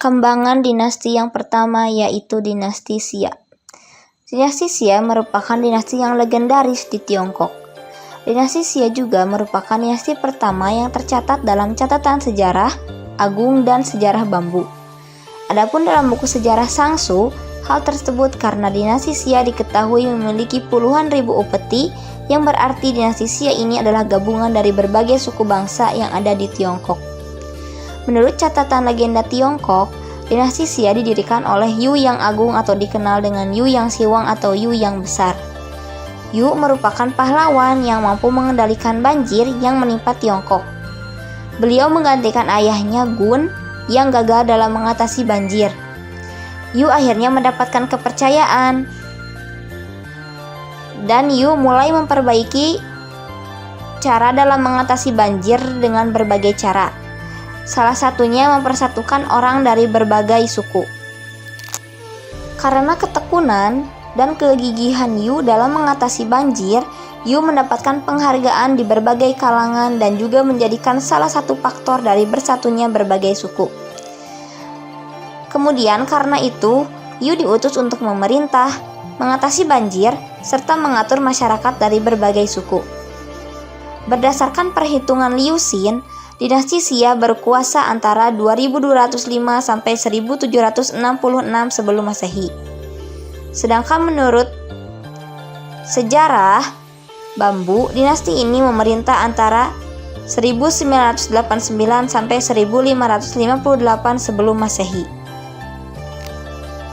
Perkembangan dinasti yang pertama yaitu dinasti Xia. Dinasti Xia merupakan dinasti yang legendaris di Tiongkok. Dinasti Xia juga merupakan dinasti pertama yang tercatat dalam catatan sejarah agung dan sejarah bambu. Adapun dalam buku sejarah Shangsu, hal tersebut karena dinasti Xia diketahui memiliki puluhan ribu upeti, yang berarti dinasti Xia ini adalah gabungan dari berbagai suku bangsa yang ada di Tiongkok. Menurut catatan legenda Tiongkok, dinasti Xia didirikan oleh Yu yang Agung atau dikenal dengan Yu yang Siwang atau Yu yang Besar. Yu merupakan pahlawan yang mampu mengendalikan banjir yang menimpa Tiongkok. Beliau menggantikan ayahnya Gun yang gagal dalam mengatasi banjir. Yu akhirnya mendapatkan kepercayaan dan Yu mulai memperbaiki cara dalam mengatasi banjir dengan berbagai cara. Salah satunya mempersatukan orang dari berbagai suku. Karena ketekunan dan kegigihan Yu dalam mengatasi banjir, Yu mendapatkan penghargaan di berbagai kalangan dan juga menjadikan salah satu faktor dari bersatunya berbagai suku. Kemudian karena itu, Yu diutus untuk memerintah, mengatasi banjir, serta mengatur masyarakat dari berbagai suku. Berdasarkan perhitungan Liu Xin, dinasti Xia berkuasa antara 2205 sampai 1766 sebelum Masehi. Sedangkan menurut sejarah bambu, dinasti ini memerintah antara 1989 sampai 1558 sebelum Masehi.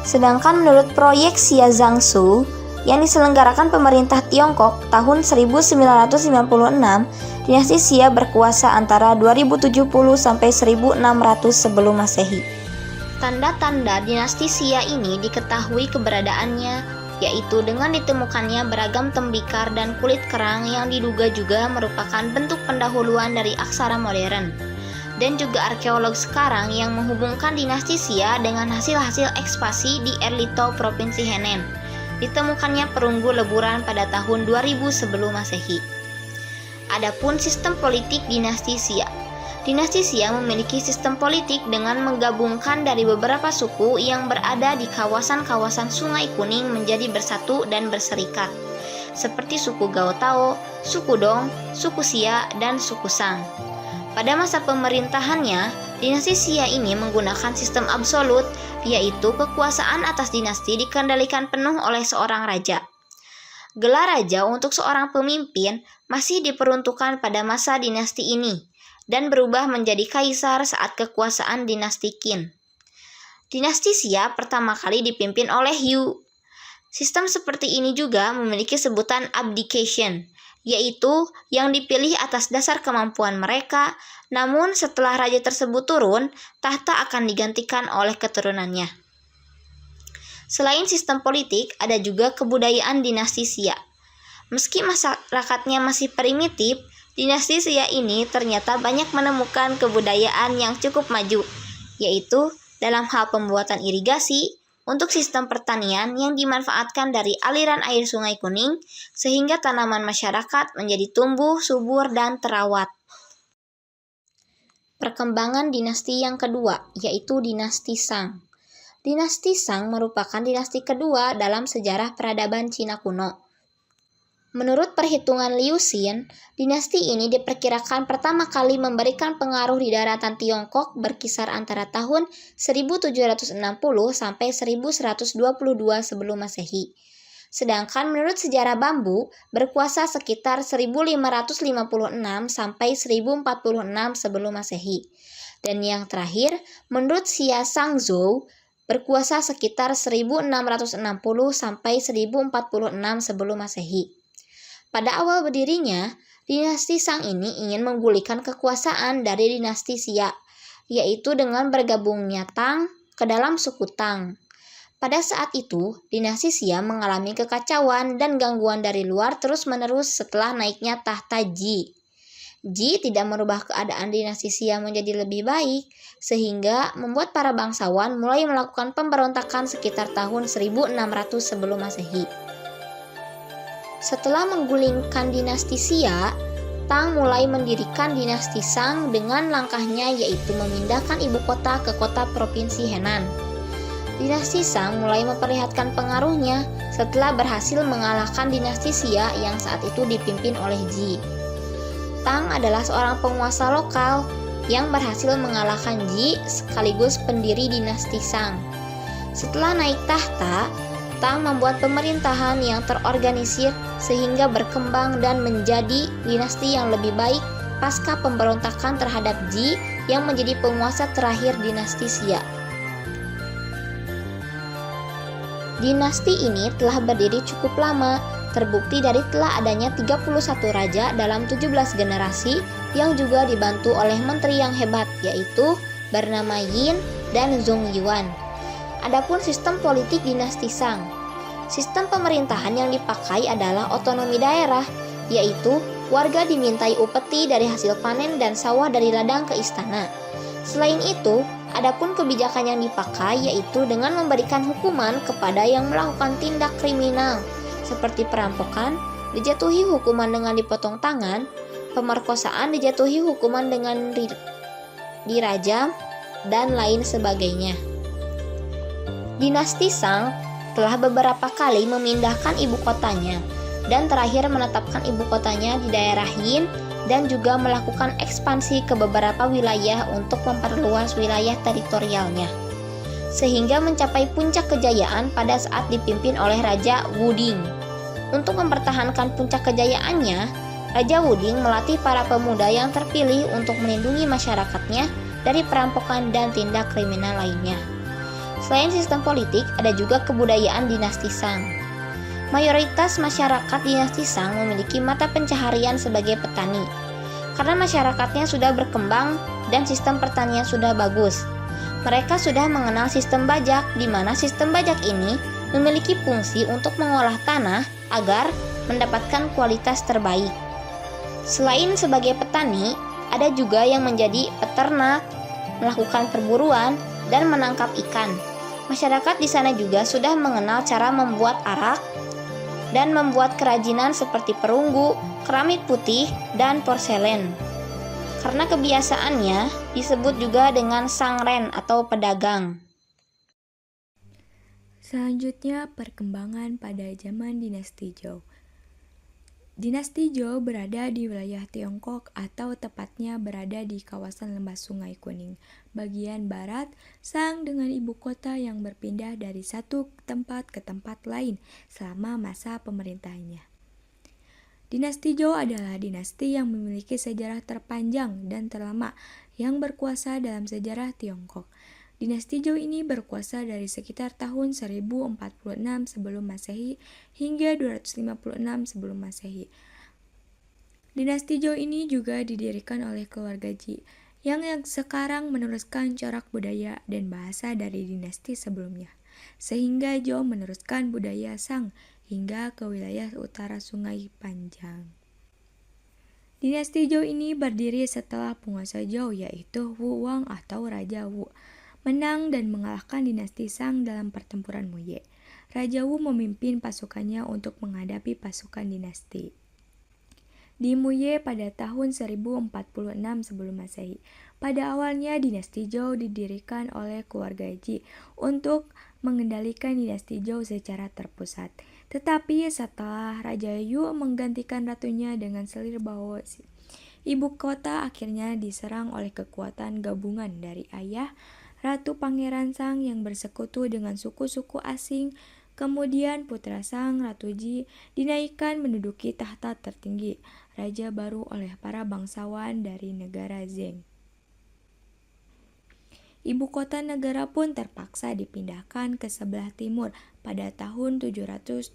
Sedangkan menurut proyek Xia Zhangsu yang diselenggarakan pemerintah Tiongkok tahun 1996, dinasti Xia berkuasa antara 2070 sampai 1600 sebelum Masehi. Tanda-tanda dinasti Xia ini diketahui keberadaannya, yaitu dengan ditemukannya beragam tembikar dan kulit kerang yang diduga juga merupakan bentuk pendahuluan dari aksara modern. Dan juga arkeolog sekarang yang menghubungkan dinasti Xia dengan hasil-hasil ekspasi di Erlitou, Provinsi Henan. Ditemukannya perunggu leburan pada tahun 2000 sebelum Masehi. Adapun sistem politik dinasti Xia. Dinasti Xia memiliki sistem politik dengan menggabungkan dari beberapa suku yang berada di kawasan-kawasan Sungai Kuning menjadi bersatu dan berserikat, seperti suku Gao Tao, suku Dong, suku Xia, dan suku Shang. Pada masa pemerintahannya, dinasti Xia ini menggunakan sistem absolut, yaitu kekuasaan atas dinasti dikendalikan penuh oleh seorang raja. Gelar raja untuk seorang pemimpin masih diperuntukkan pada masa dinasti ini, dan berubah menjadi kaisar saat kekuasaan dinasti Qin. Dinasti Xia pertama kali dipimpin oleh Yu. Sistem seperti ini juga memiliki sebutan abdication, yaitu yang dipilih atas dasar kemampuan mereka, namun setelah raja tersebut turun, tahta akan digantikan oleh keturunannya. Selain sistem politik, ada juga kebudayaan dinasti Xia. Meski masyarakatnya masih primitif, dinasti Xia ini ternyata banyak menemukan kebudayaan yang cukup maju, yaitu dalam hal pembuatan irigasi, untuk sistem pertanian yang dimanfaatkan dari aliran air Sungai Kuning, sehingga tanaman masyarakat menjadi tumbuh, subur, dan terawat. Perkembangan dinasti yang kedua, yaitu dinasti Shang. Dinasti Shang merupakan dinasti kedua dalam sejarah peradaban Cina kuno. Menurut perhitungan Liu Xin, dinasti ini diperkirakan pertama kali memberikan pengaruh di daratan Tiongkok berkisar antara tahun 1760 sampai 1122 sebelum Masehi. Sedangkan menurut sejarah bambu, berkuasa sekitar 1556 sampai 1046 sebelum Masehi. Dan yang terakhir, menurut Xia Shangzhou, berkuasa sekitar 1660 sampai 1046 sebelum Masehi. Pada awal berdirinya, dinasti Shang ini ingin menggulingkan kekuasaan dari dinasti Xia, yaitu dengan bergabungnya Tang ke dalam suku Tang. Pada saat itu, dinasti Xia mengalami kekacauan dan gangguan dari luar terus-menerus setelah naiknya tahta Ji. Ji tidak merubah keadaan dinasti Xia menjadi lebih baik, sehingga membuat para bangsawan mulai melakukan pemberontakan sekitar tahun 1600 sebelum Masehi. Setelah menggulingkan dinasti Xia, Tang mulai mendirikan dinasti Shang dengan langkahnya yaitu memindahkan ibu kota ke kota provinsi Henan. Dinasti Shang mulai memperlihatkan pengaruhnya setelah berhasil mengalahkan dinasti Xia yang saat itu dipimpin oleh Ji. Tang adalah seorang penguasa lokal yang berhasil mengalahkan Ji sekaligus pendiri dinasti Shang. Setelah naik tahta, Tang membuat pemerintahan yang terorganisir sehingga berkembang dan menjadi dinasti yang lebih baik pasca pemberontakan terhadap Ji yang menjadi penguasa terakhir dinasti Xia. Dinasti ini telah berdiri cukup lama, terbukti dari telah adanya 31 raja dalam 17 generasi yang juga dibantu oleh menteri yang hebat yaitu bernama Yin dan Zhong Yuan. Adapun sistem politik dinasti Shang, sistem pemerintahan yang dipakai adalah otonomi daerah, yaitu warga dimintai upeti dari hasil panen dan sawah dari ladang ke istana. Selain itu, adapun kebijakan yang dipakai yaitu dengan memberikan hukuman kepada yang melakukan tindak kriminal, seperti perampokan, dijatuhi hukuman dengan dipotong tangan, pemerkosaan dijatuhi hukuman dengan dirajam, dan lain sebagainya. Dinasti Shang telah beberapa kali memindahkan ibu kotanya dan terakhir menetapkan ibu kotanya di daerah Yin dan juga melakukan ekspansi ke beberapa wilayah untuk memperluas wilayah teritorialnya sehingga mencapai puncak kejayaan pada saat dipimpin oleh Raja Wuding. Untuk mempertahankan puncak kejayaannya, Raja Wuding melatih para pemuda yang terpilih untuk melindungi masyarakatnya dari perampokan dan tindak kriminal lainnya. Selain sistem politik, ada juga kebudayaan dinasti Shang. Mayoritas masyarakat dinasti Shang memiliki mata pencaharian sebagai petani. Karena masyarakatnya sudah berkembang dan sistem pertanian sudah bagus. Mereka sudah mengenal sistem bajak, di mana sistem bajak ini memiliki fungsi untuk mengolah tanah agar mendapatkan kualitas terbaik. Selain sebagai petani, ada juga yang menjadi peternak, melakukan perburuan, dan menangkap ikan. Masyarakat di sana juga sudah mengenal cara membuat arak dan membuat kerajinan seperti perunggu, keramik putih, dan porselen. Karena kebiasaannya disebut juga dengan sangren atau pedagang. Selanjutnya, perkembangan pada zaman dinasti Zhou. Dinasti Zhou berada di wilayah Tiongkok atau tepatnya berada di kawasan lembah Sungai Kuning, bagian barat, Shang dengan ibu kota yang berpindah dari satu tempat ke tempat lain selama masa pemerintahannya. Dinasti Zhou adalah dinasti yang memiliki sejarah terpanjang dan terlama yang berkuasa dalam sejarah Tiongkok. Dinasti Zhou ini berkuasa dari sekitar tahun 1046 sebelum Masehi hingga 256 sebelum Masehi. Dinasti Zhou ini juga didirikan oleh keluarga Ji, yang sekarang meneruskan corak budaya dan bahasa dari dinasti sebelumnya, sehingga Zhou meneruskan budaya Shang hingga ke wilayah utara Sungai Panjang. Dinasti Zhou ini berdiri setelah penguasa Zhou yaitu Wu Wang atau Raja Wu menang dan mengalahkan dinasti Shang dalam pertempuran Muye. Raja Wu memimpin pasukannya untuk menghadapi pasukan dinasti di Muye pada tahun 1046 sebelum Masehi. Pada awalnya dinasti Zhou didirikan oleh keluarga Ji untuk mengendalikan dinasti Zhou secara terpusat. Tetapi setelah Raja Yu menggantikan ratunya dengan selir bahwa ibu kota akhirnya diserang oleh kekuatan gabungan dari ayah Ratu Pangeran Shang yang bersekutu dengan suku-suku asing. Kemudian putra Shang, Ratu Ji, dinaikkan menduduki tahta tertinggi, raja baru oleh para bangsawan dari negara Zheng. Ibu kota negara pun terpaksa dipindahkan ke sebelah timur pada tahun 722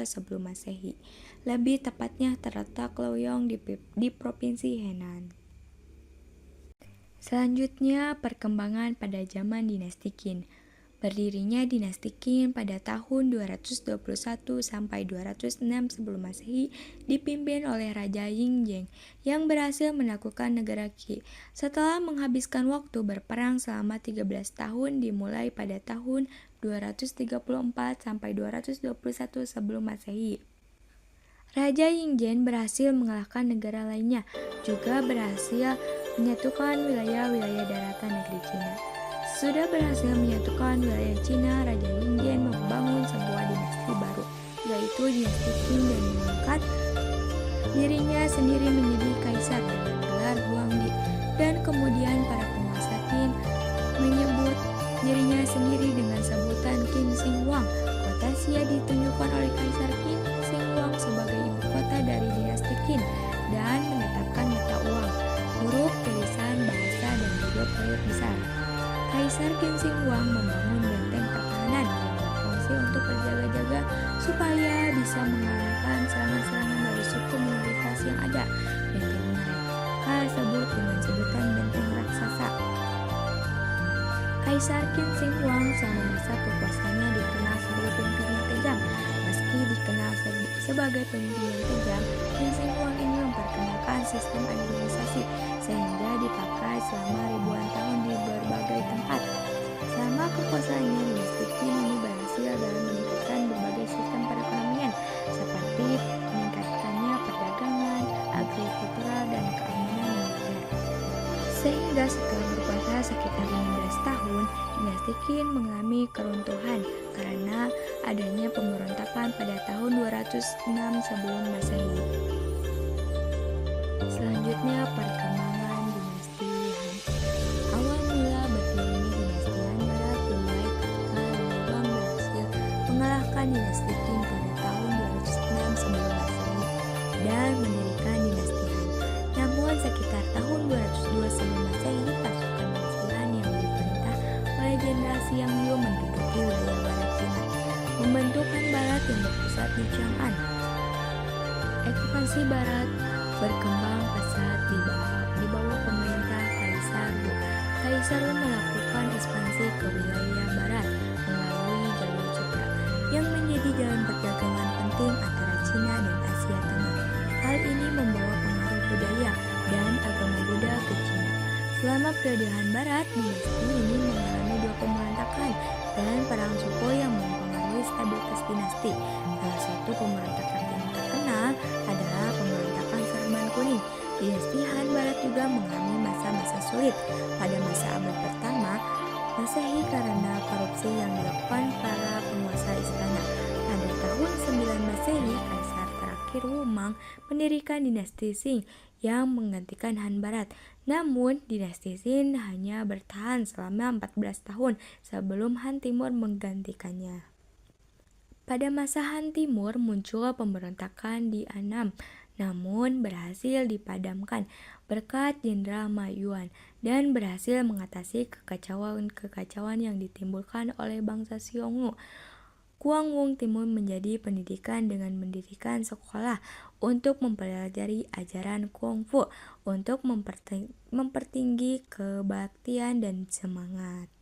sebelum Masehi. Lebih tepatnya terletak Luoyang di provinsi Henan. Selanjutnya, perkembangan pada zaman dinasti Qin. Berdirinya dinasti Qin pada tahun 221 sampai 206 sebelum Masehi dipimpin oleh Raja Yingjing yang berhasil menaklukkan negara Qi. Setelah menghabiskan waktu berperang selama 13 tahun dimulai pada tahun 234 sampai 221 sebelum Masehi. Raja Yingzhen berhasil mengalahkan negara lainnya, juga berhasil menyatukan wilayah-wilayah daratan negeri Cina. Sudah berhasil menyatukan wilayah Cina, Raja Yingzhen membangun sebuah dinasti baru, yaitu dinasti Qin, dan mengangkat dirinya sendiri menjadi kaisar dengan gelar Huangdi. Dan kemudian para penguasa Qin menyebut dirinya sendiri dengan sebutan Qin Shi Huang. Kota Xia ditunjukkan oleh Kaisar Qin Shi Huang sebagai ibu kota dari dinasti Qin dan menetapkan mata uang, huruf, tulisan, bahasa, dan juga proyek besar. Kaisar Qin Shi Huang membangun benteng pertahanan yang berfungsi untuk berjaga-jaga supaya bisa mengalahkan serangan-serangan dari suku minoritas yang ada. Benteng mereka disebut dengan sebutan benteng raksasa. Kaisar Qin Shi Huang selama masa kekuasaannya dikenal sebagai pemimpin yang kejam. Meski dikenal sebagai pemimpin yang kejam, Qin Shi Huang ini memperkenalkan sistem administrasi sehingga dipakai selama ribuan tahun di berbagai tempat. Selama kekuasaannya, dinasti Qin ini berhasil dalam meningkatkan berbagai sistem perekonomian seperti meningkatkannya perdagangan, agrikultural, dan keamanan militer. Sehingga setelah berkuasa sekitar 15 tahun, dinasti Qin mengalami keruntuhan karena adanya pemberontakan pada tahun 206 sebelum Masehi. Selanjutnya, perkembangan dinasti Han. Awal mula berdirinya dinasti Han Barat dimulai ketika Liu Bang berhasil mengalahkan dinasti Qin pada tahun 206 sebelum Masehi dan mendirikan dinasti Han. Namun sekitar tahun 202 sebelum Masehi, pasukan dinasti Han yang diperintah oleh Jenderal Xiang Yu menduduki wilayah barat Cina, membentuk Han Barat yang berpusat di Chang'an. Ekspansi barat berkembang pesat di bawah pemerintah Kaisar Wu. Kaisar Wu melakukan ekspansi ke wilayah barat melalui jalur Sutra yang menjadi jalan perdagangan penting antara Cina dan Asia Tengah. Hal ini membawa pengaruh budaya dan agama Buddha ke Cina. Selama periode Han Barat, dinasti ini mengalami dua pemberontakan dan perang suku yang mempengaruhi stabilitas dinasti. Salah satu pemberontakan yang terkenal adalah pemberontakan Serban Kuning. Dinasti Han Barat juga mengalami masa-masa sulit pada masa abad pertama Masehi karena korupsi yang dilakukan para penguasa istana. Pada tahun 9 Masehi, Kaisar terakhir Wu Mang mendirikan dinasti Qing yang menggantikan Han Barat. Namun, dinasti Qin hanya bertahan selama 14 tahun sebelum Han Timur menggantikannya. Pada masa Han Timur muncul pemberontakan di Annam, namun berhasil dipadamkan berkat Jenderal Ma Yuan dan berhasil mengatasi kekacauan yang ditimbulkan oleh bangsa Xiongnu. Guangwon Timur menjadi pendidikan dengan mendirikan sekolah untuk mempelajari ajaran Kung Fu untuk mempertinggi kebaktian dan semangat.